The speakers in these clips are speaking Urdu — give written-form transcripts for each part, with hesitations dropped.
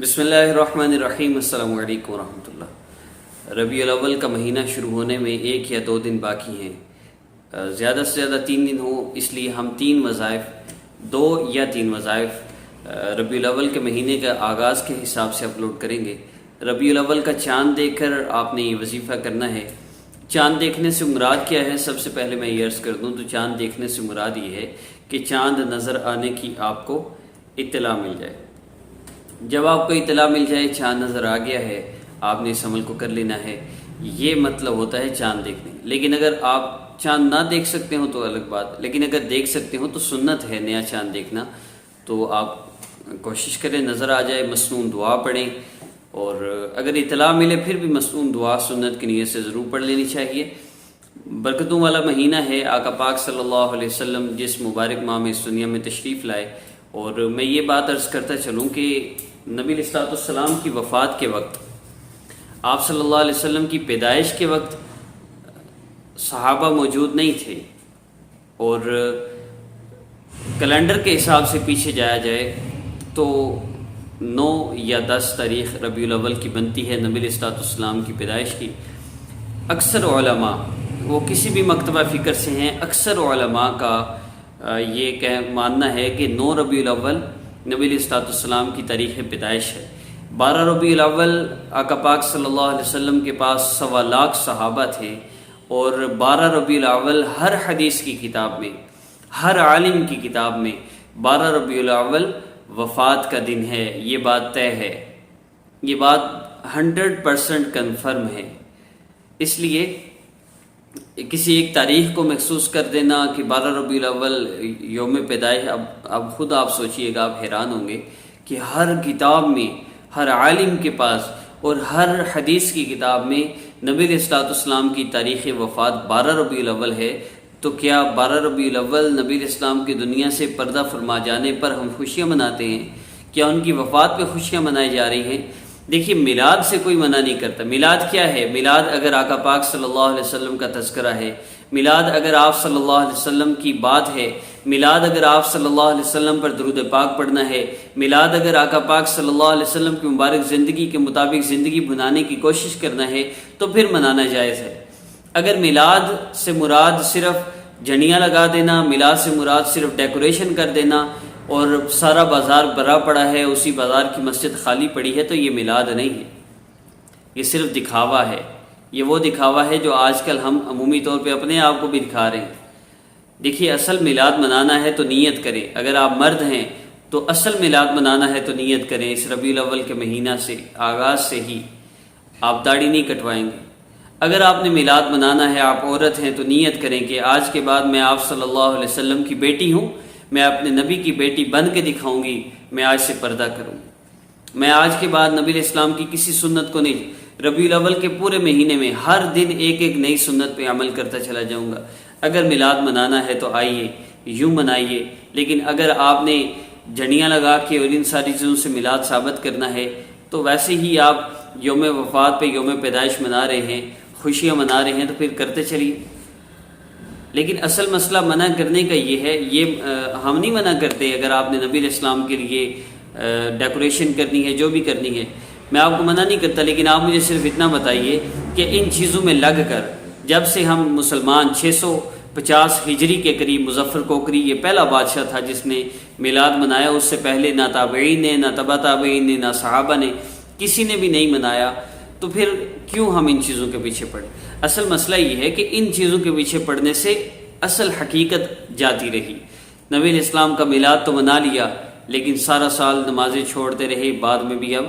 بسم اللہ الرحمن الرحیم۔ السلام علیکم ورحمۃ اللہ۔ ربیع الاول کا مہینہ شروع ہونے میں 1 یا 2 دن باقی ہیں، زیادہ سے زیادہ 3 دن ہوں، اس لیے ہم 2 یا 3 وظائف ربیع الاول کے مہینے کا آغاز کے حساب سے اپلوڈ کریں گے۔ ربیع الاول کا چاند دیکھ کر آپ نے یہ وظیفہ کرنا ہے۔ چاند دیکھنے سے مراد کیا ہے؟ سب سے پہلے میں یہ عرض کر دوں تو چاند دیکھنے سے مراد یہ ہے کہ چاند نظر آنے کی آپ کو اطلاع مل جائے۔ جب آپ کو اطلاع مل جائے چاند نظر آ گیا ہے، آپ نے اس عمل کو کر لینا ہے، یہ مطلب ہوتا ہے چاند دیکھنے۔ لیکن اگر آپ چاند نہ دیکھ سکتے ہوں تو الگ بات، لیکن اگر دیکھ سکتے ہوں تو سنت ہے نیا چاند دیکھنا، تو آپ کوشش کریں نظر آ جائے، مسنون دعا پڑھیں، اور اگر اطلاع ملے پھر بھی مسنون دعا سنت کی نیت سے ضرور پڑھ لینی چاہیے۔ برکتوں والا مہینہ ہے، آقا پاک صلی اللہ علیہ وسلم جس مبارک ماہ میں اس دنیا میں تشریف لائے، اور میں یہ بات عرض کرتا چلوں کہ نبی علیہ السلام کی وفات کے وقت، آپ صلی اللہ علیہ وسلم کی پیدائش کے وقت صحابہ موجود نہیں تھے، اور کیلنڈر کے حساب سے پیچھے جایا جائے تو 9 یا 10 تاریخ ربیع الاول کی بنتی ہے نبی علیہ السلام کی پیدائش کی۔ اکثر علماء، وہ کسی بھی مکتبہ فکر سے ہیں، اکثر علماء کا یہ ماننا ہے کہ 9 ربیع الاول نبی علیہ السلام کی تاریخ پیدائش ہے۔ 12 ربیع الاول آقا پاک صلی اللہ علیہ وسلم کے پاس 1.25 لاکھ صحابہ تھے، اور 12 ربیع الاول ہر حدیث کی کتاب میں، ہر عالم کی کتاب میں 12 ربیع الاول وفات کا دن ہے۔ یہ بات طے ہے، یہ بات 100% کنفرم ہے۔ اس لیے کسی ایک تاریخ کو مخصوص کر دینا کہ 12 ربیع الاول یوم پیدائش، اب خود آپ سوچئے گا، آپ حیران ہوں گے کہ ہر کتاب میں، ہر عالم کے پاس اور ہر حدیث کی کتاب میں نبی علیہ السلام کی تاریخ وفات 12 ربیع الاول ہے، تو کیا 12 ربیع الاول نبی علیہ السلام کی دنیا سے پردہ فرما جانے پر ہم خوشیاں مناتے ہیں؟ کیا ان کی وفات پہ خوشیاں منائی جا رہی ہیں؟ دیکھیے، میلاد سے کوئی منع نہیں کرتا۔ میلاد کیا ہے؟ میلاد اگر آقا پاک صلی اللہ علیہ وسلم کا تذکرہ ہے، میلاد اگر آپ صلی اللہ علیہ وسلم کی بات ہے، میلاد اگر آپ صلی اللہ علیہ وسلم پر درود پاک پڑھنا ہے، میلاد اگر آقا پاک صلی اللہ علیہ وسلم کی مبارک زندگی کے مطابق زندگی بنانے کی کوشش کرنا ہے تو پھر منانا جائز ہے۔ اگر میلاد سے مراد صرف جھنڈیاں لگا دینا، میلاد سے مراد صرف ڈیکوریشن کر دینا اور سارا بازار بھرا پڑا ہے، اسی بازار کی مسجد خالی پڑی ہے، تو یہ میلاد نہیں ہے، یہ صرف دکھاوا ہے۔ یہ وہ دکھاوا ہے جو آج کل ہم عمومی طور پہ اپنے آپ کو بھی دکھا رہے ہیں۔ دیکھیے، اصل میلاد منانا ہے تو نیت کریں۔ اگر آپ مرد ہیں تو اصل میلاد منانا ہے تو نیت کریں، اس ربیع الاول کے مہینہ سے، آغاز سے ہی آپ داڑھی نہیں کٹوائیں گے۔ اگر آپ نے میلاد منانا ہے، آپ عورت ہیں، تو نیت کریں کہ آج کے بعد میں آپ صلی اللہ علیہ وسلم کی بیٹی ہوں، میں اپنے نبی کی بیٹی بن کے دکھاؤں گی، میں آج سے پردہ کروں گی، میں آج کے بعد نبی علیہ السلام کی کسی سنت کو نہیں، ربیع الاول کے پورے مہینے میں ہر دن ایک نئی سنت پہ عمل کرتا چلا جاؤں گا۔ اگر میلاد منانا ہے تو آئیے، یوں منائیے، لیکن اگر آپ نے جھنڈیاں لگا کے اور ان ساری چیزوں سے میلاد ثابت کرنا ہے تو ویسے ہی آپ یوم وفات پہ یوم پیدائش منا رہے ہیں، خوشیاں منا رہے ہیں، تو پھر کرتے چلیے۔ لیکن اصل مسئلہ منع کرنے کا یہ ہے، یہ ہم نہیں منع کرتے اگر آپ نے نبی علیہ السلام کے لیے ڈیکوریشن کرنی ہے، جو بھی کرنی ہے، میں آپ کو منع نہیں کرتا، لیکن آپ مجھے صرف اتنا بتائیے کہ ان چیزوں میں لگ کر جب سے ہم مسلمان 650 ہجری کے قریب مظفر کوکری، یہ پہلا بادشاہ تھا جس نے میلاد منایا، اس سے پہلے نہ تابعین نے، نہ تبع تابعین نے، نہ صحابہ نے، کسی نے بھی نہیں منایا، تو پھر کیوں ہم ان چیزوں کے پیچھے پڑیں؟ اصل مسئلہ یہ ہے کہ ان چیزوں کے پیچھے پڑنے سے اصل حقیقت جاتی رہی۔ نبی علیہ السلام کا میلاد تو منا لیا، لیکن سارا سال نمازیں چھوڑتے رہے، بعد میں بھی اب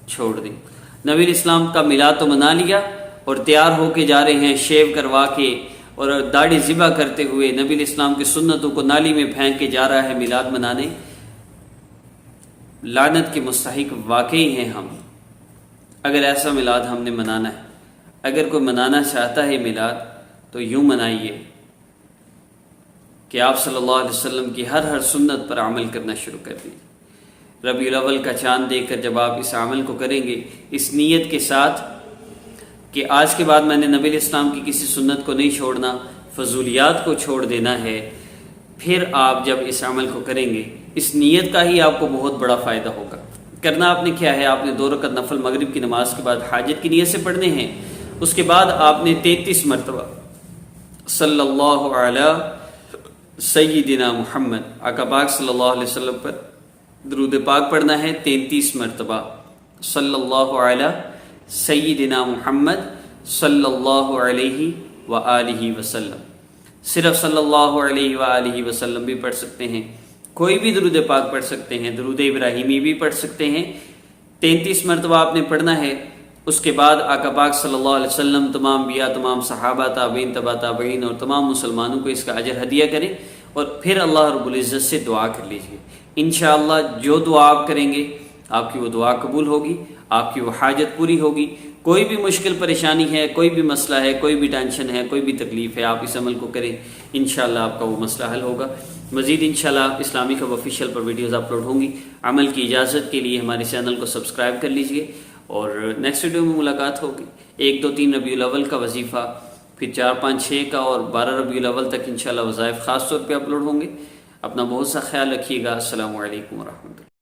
چھوڑ دیں۔ نبی علیہ السلام کا میلاد تو منا لیا اور تیار ہو کے جا رہے ہیں، شیو کروا کے اور داڑھی ذبح کرتے ہوئے نبی علیہ السلام کی سنتوں کو نالی میں پھینک کے جا رہا ہے میلاد منانے۔ لعنت کے مستحق واقعی ہیں ہم، اگر ایسا میلاد ہم نے منانا ہے۔ اگر کوئی منانا چاہتا ہے میلاد تو یوں منائیے کہ آپ صلی اللہ علیہ وسلم کی ہر سنت پر عمل کرنا شروع کر دیجیے۔ ربیع الاول کا چاند دیکھ کر جب آپ اس عمل کو کریں گے، اس نیت کے ساتھ کہ آج کے بعد میں نے نبی علیہ السلام کی کسی سنت کو نہیں چھوڑنا، فضولیات کو چھوڑ دینا ہے، پھر آپ جب اس عمل کو کریں گے، اس نیت کا ہی آپ کو بہت بڑا فائدہ ہوگا۔ کرنا آپ نے کیا ہے، آپ نے 2 رکعت نفل مغرب کی نماز کے بعد حاجت کی نیت سے پڑھنے ہیں. اس کے بعد آپ نے 33 مرتبہ صلی اللہ علیہ سیدنا محمد، آقا پاک صلی اللہ علیہ وسلم پر درود پاک پڑھنا ہے 33 مرتبہ. صلی اللہ علیہ سیدنا محمد صلی اللہ علیہ وآلہ وسلم. صرف صلی اللہ علیہ وآلہ وسلم بھی پڑھ سکتے ہیں، کوئی بھی درود پاک پڑھ سکتے ہیں، درود ابراہیمی بھی پڑھ سکتے ہیں. 33 مرتبہ آپ نے پڑھنا ہے. اس کے بعد آقا پاک صلی اللہ علیہ وسلم، تمام انبیاء، تمام صحابہ، تابعین، تبع تابعین اور تمام مسلمانوں کو اس کا اجر ہدیہ کریں، اور پھر اللہ رب العزت سے دعا کر لیجیے. انشاءاللہ جو دعا آپ کریں گے آپ کی وہ دعا قبول ہوگی، آپ کی وہ حاجت پوری ہوگی. کوئی بھی مشکل پریشانی ہے، کوئی بھی مسئلہ ہے، کوئی بھی ٹینشن ہے، کوئی بھی تکلیف ہے، آپ اس عمل کو کریں، انشاءاللہ آپ کا وہ مسئلہ حل ہوگا. مزید انشاءاللہ اسلامک ہب آفیشیل پر ویڈیوز اپلوڈ ہوں گی. عمل کی اجازت کے لیے ہمارے چینل کو سبسکرائب کر لیجئے، اور نیکسٹ ویڈیو میں ملاقات ہوگی. 1، 2، 3 ربیع الاول کا وظیفہ، پھر 4، 5، 6 کا اور 12 ربیع الاول تک انشاءاللہ وظائف خاص طور پہ اپلوڈ ہوں گے. اپنا بہت سا خیال رکھیے گا. السلام علیکم ورحمۃ اللہ.